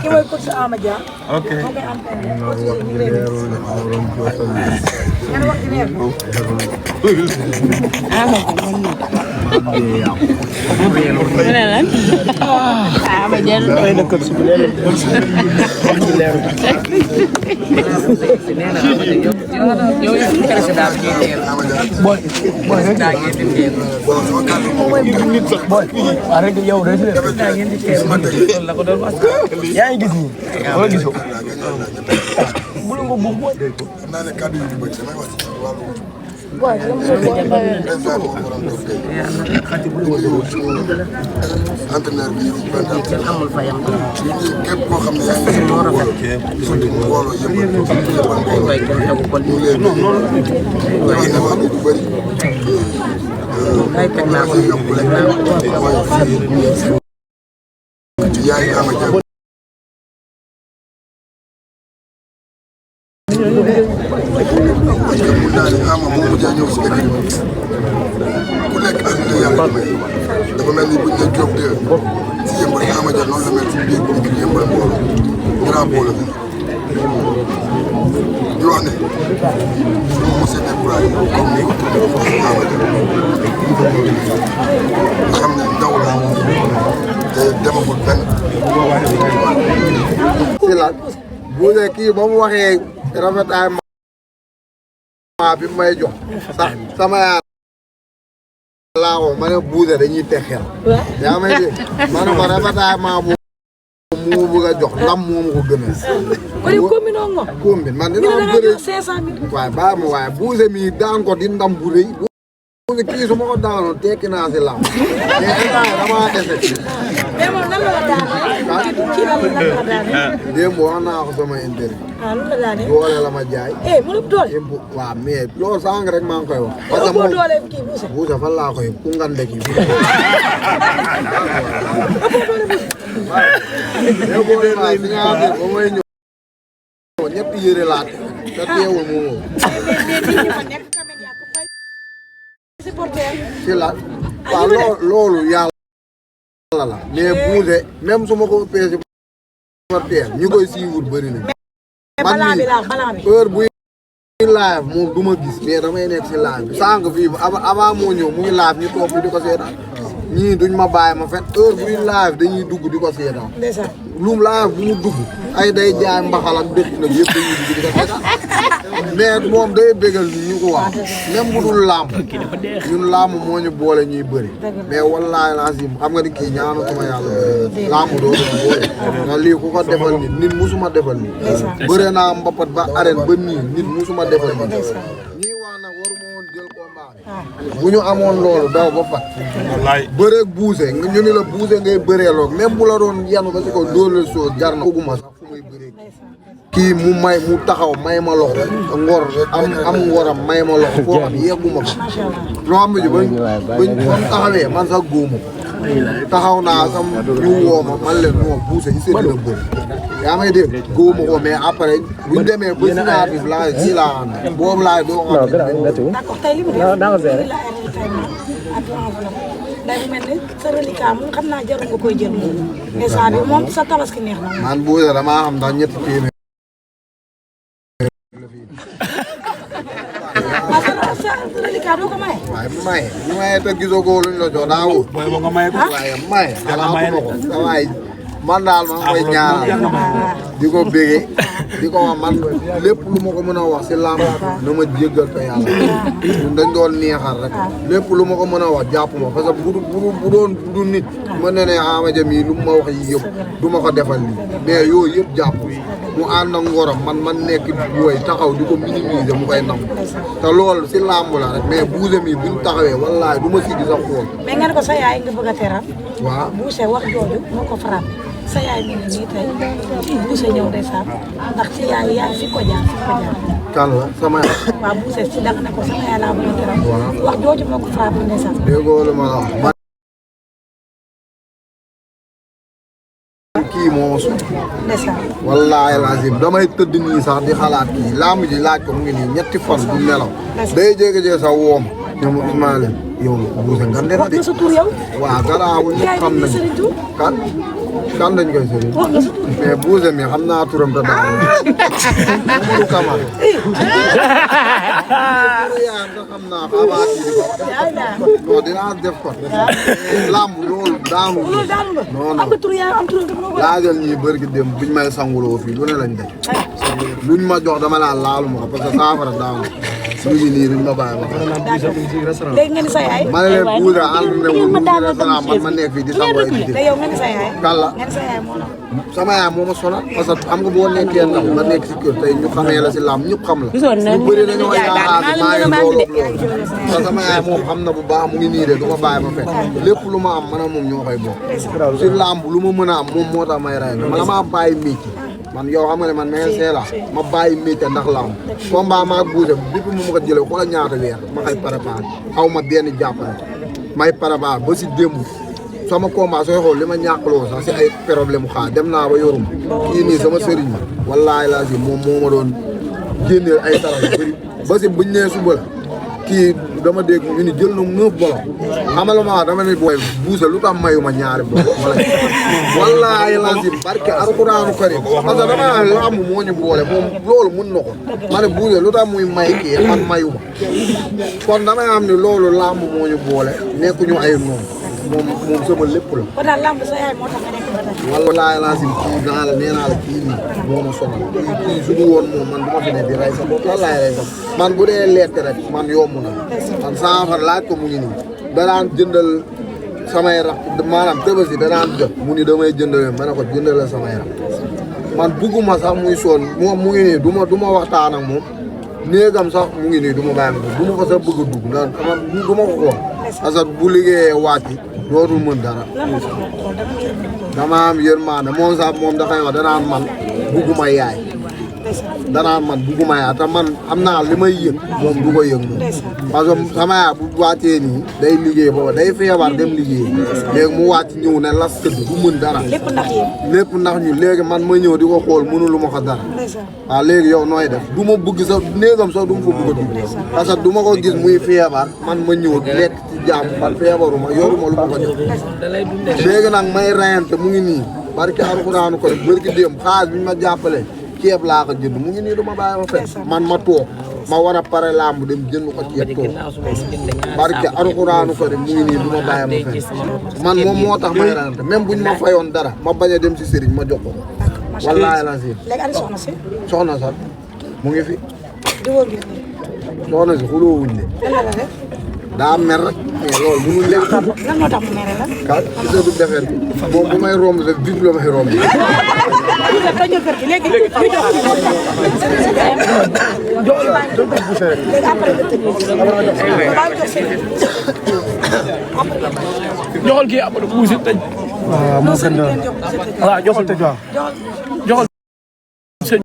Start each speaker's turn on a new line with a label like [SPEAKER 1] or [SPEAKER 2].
[SPEAKER 1] Ki mooy coach Ama Dia.
[SPEAKER 2] ok.
[SPEAKER 3] Ama Dia
[SPEAKER 4] yaa ngi gis nii wala gisoo bul nga buux boy
[SPEAKER 5] naa ne kàddu yi bëri damay wax ci wàllu entraîneur bi amul fayam képp koo xam ne yaa ngi ci mbooloo yëpp yaay Ama Dia parce que mun naa ne Ama moom mu ñëw si dëkk ku nekk ak li yàlla may dafa mel ni buñ ne Diop de si yëmbal Ama Dia noonu la mel si biir biir yëmbal mbooloo drapeau la di wax ne su ma mos a découragé comme ni ko Ama Dia xam ne ndaw la te demagul benn.
[SPEAKER 6] si la bu dee kii ba mu waxee rafetaay ma bi may jox sax sama yaay laa ko ma ne buuse dañuy teg xel yaa may dégg ma ne ko rafetaay ma bu mu bëgg a jox lam moom ko gën a combine man dina bëri waaye bàyyi ma waaye buuse mi daan ko di ndam bu rëy buuse kii su ma ko daanoon tekki naa si lam mais instant damaa dese
[SPEAKER 1] mais moom nan la la daanee. kii lan la daanee.
[SPEAKER 6] démb wax naa ko sama interview.
[SPEAKER 1] ah lu la daanee.
[SPEAKER 6] doole la ma jaay.
[SPEAKER 1] mu nëb doole.
[SPEAKER 6] waaw mais loolu sànq rek maa ngi koy wax. parce que
[SPEAKER 1] moom doole kii buuse.
[SPEAKER 6] buuse fan laa koy ku ngande kii. waaw ba may ñëw ñetti yëre laa te teewul mu woo. si la waaw loolu yàlla la mais buuse même su ma ko ëppee si supporter ñi koy siiwul bëri na man mii heure buy live moom du ma gis mais damay nekk si live bi sànq fii avant moo ñëw mu ngi live ñu toog di ko seetaan ñii duñ ma bàyyi ma fen heure buy live dañuy dugg di ko seetaan lum live bu mu dugg ay day jaay mbaxal ak dëkk nag yëpp dañuy dugg di ko seetaan mais moom day bégal ni ñu ko wax même bu dul làmb ñun làmb moo ñu boole ñuy bëri mais wallaahi laasim xam nga ni kii ñaanu sama yàlla bëri làmb doo ko boole nga lii ku ko defal nit musuma defal nit bëre naa mbapat ba arène ba nii nit musuma defal nit ñii wax nag waru ma woon jël combat bu ñu amoon loolu daw ba fat bëreeg buuse ñu ni la buuse ngay bëreeloog même bu la doon yanu ba si ko dóorle soo jar na bëgguma sax fu muy bëreeg kii mu taxaw may ma loxo ngor am ngoram may ma loxo foo xam yegguma ko loo xam ne bañ taxawee man sax góomu taxaw naa sam ñu woo ma man leen moo buuse i seen la bëri yaa may dégg góomu ko mais après buñ demee ba signatif laa si laa xam ne boobu laay doo xam
[SPEAKER 1] day mel ni sa reliquat moom xam naa jarul nga koy jël moom instant bi moom sa tabaski neex na
[SPEAKER 6] man buuse damaa xam ndax ñetti téeméer
[SPEAKER 1] reliquat doo ko maye.
[SPEAKER 6] waaye maye te gisoo ko luñ la jox daa wut. waaye maye. xalaatuma ko waaye man daal maa ngi koy ñaanal di ko bégee di ko wax man lépp lu ma ko mën a wax si làmb na ma jéggal te yàlla ñun dañ doon neexal rek lépp lu ma ko mën a wax jàpp ma parce que bu doon nit mën na ne Ama Dia mii lu ma wax yi yëpp du ma ko defal lii mais yooyu yëpp jàpp mu ànd ak ngoram man nekk booy taxaw di ko minimiser mu koy nangu te loolu si làmb la rek mais buuse mi buñ taxawee wallaahi du ma si di sax xool.
[SPEAKER 1] mais nga ne ko sa yaay nga bëgg a teral.
[SPEAKER 6] waaw
[SPEAKER 1] buuse wax jooju moo ko frappé sa yaay mi ngi nii tey buuse ñëw ndeysaan ndax ci yaay fi ko jaar.
[SPEAKER 6] kan la sama yaay.
[SPEAKER 1] waaw buuse si dàq na ko sama yaay laa bëgg a teral. wax jooju moo ko frappé ndeysaan.
[SPEAKER 6] déggoo lu ma la wax. kii moo su wallaahi lazim damay tëdd nii sax di xalaat kii làmb ji laaj ko mu ngi nii ñetti fan du nelaw day jéege-jee sax woom ñoom Ismaïla yow buuse nga de.
[SPEAKER 1] wax nga sa tur yow.
[SPEAKER 6] waaw garaawul ñëpp xam nañ kan dañ koy sëriñ.
[SPEAKER 1] wax nga sa tur.
[SPEAKER 6] mais buuse mi xam naa turam te daal. Amadou Camara. yaa nga xam naa ko avant kii di ko. non dinaa def ko. lamb loolu daanu.
[SPEAKER 1] loolu daanu nga.
[SPEAKER 6] non non
[SPEAKER 1] am nga tur yaa am tur nga ko.
[SPEAKER 6] laajal ñii bëri gi dem biñ may sanguloo fii lu ne lañ def. luñ ma jox dama naan laalu ma ko parce que saafara daanu. suñu nii duñ ma bàyyi ma ko.
[SPEAKER 1] léegi nga ni sa yaay.
[SPEAKER 6] ma ne leen buuse ànd ne wul mu ngi restaurant man ma nekk fii di sangoo ay biti.
[SPEAKER 1] te yow nga ni sa yaay.
[SPEAKER 6] kàlla
[SPEAKER 1] nga ni sa yaay moo la.
[SPEAKER 6] sama yaay moo ma sonal parce que xam nga boo nekkee ndaw nga nekk si kër tey ñu xamee la si làmb ñëpp xam la. ñu bëri dañoo yaakaar ne maa ngi loolu te sama yaay moom xam na bu baax mu ngi nii de du ma bàyyi ma fekk lépp lu ma am man moom ñoo koy bokk. si làmb lu ma mën a am moom moo tax may rey man maa bàyyi métier man yow xam nga ne man mais la ma bàyyi métier ndax làmb combat maa buuse bépp mu ma ko jëlee xoolal ñaata weer ma koy préparé aw ma benn jàppale may préparé ba si démb sama combat sooy xool li ma ñàkkloo sax si ay problème xaar dem naa ba yorum kii nii sama sëriñ ma wallaahi laa si moom moo ma doon génneel ay sarax yu bëri ba si buñ nee suba la kii dama dégg ñu ni jël na 9 bolok xamal ma dama ne booy buuse lu tax mayu ma ñaari bolok wallaahi laa si barke alxuraanu karim parce que dama lamb moo ñu boole moom loolu mun na ko ma ne buuse lu tax muy may kii man mayu ma kon damay am ni loolu lamb moo ñu boole nekkuñu ay noonu moom sama lépp la.
[SPEAKER 1] kon daal lamb sa yaay moo tax nga nekk ba tey.
[SPEAKER 6] wallaahi laa si kii naa la nee naa la kii nii moo ma sonal kii su du woon moom man du ma fi ne di rey sa bopp lan laay rey sa man bu dee lekk rek man yomb na man saafar laaj ko mu ngi nii danaan jëndal samay rax maanaam Tabaski danaan jot mu ni damay jëndal ma ne ko jëndal samay rax man bugguma sax muy sonn moom mu ngi nii du ma waxtaan ak moom néegam sax mu ngi nii du ma bàyyi ma du ma fa sax bëgg a dugg ndax du ma ko xool parce que bu liggéeyee wàcc dootul mën dara dama am yërmande moom sax moom dafay wax danaan man bugguma yaay danaan man bugguma yaay te man am naa li may yëg moom du ko yëg moom parce que sama yaay bu wàccee nii day liggéey booba day feebar dem liggéey léegi mu wàcc ñëw ne las tëdd du mën dara
[SPEAKER 1] lépp ndax yéen.
[SPEAKER 6] lépp ndax ñu léegi man ma ñëw di ko xool mënulu ma ko dara waaw léegi yow nooy def du ma bëgg sax néegam sax du ma fa bëgg a dugg parce que du ma ko gis muy feebar man ma ñëw lekk ci jàmm man feebaruma yoruma lu ma ko jox léegi nag may rayante mu ngi nii barki alxuraanu ko barki démb xaalis bi ma jàppale ceeb laa ko jënd mu ngi nii du ma bàyyi ma fekk man ma toog ma war a pare làmb dem jënd ko ceeb toog barki alxuraanu ko mu ngi nii du ma bàyyi ma fekk man moom moo tax may rayante même buñ ma fayoon dara ma bañ a dem si sëriñ ma jox ko wallaahi la si
[SPEAKER 1] léegi ani soxna si.
[SPEAKER 6] soxna sax mu ngi fi
[SPEAKER 1] di wóor gi.
[SPEAKER 6] soxna si xuloo wuñ de
[SPEAKER 1] lan la def.
[SPEAKER 6] daa mer rek mais loolu mënul lekk
[SPEAKER 1] lan moo tax mu mere la.
[SPEAKER 6] ka ci sa du defet bi moom bu may romb rek vite la may romb
[SPEAKER 1] léegi léegi ñu jox léegi après nga tëj.
[SPEAKER 4] joxal kii Amadou Bousse tëj.
[SPEAKER 1] waaw moo gën a
[SPEAKER 4] waaw joxal tëj waaw joxal.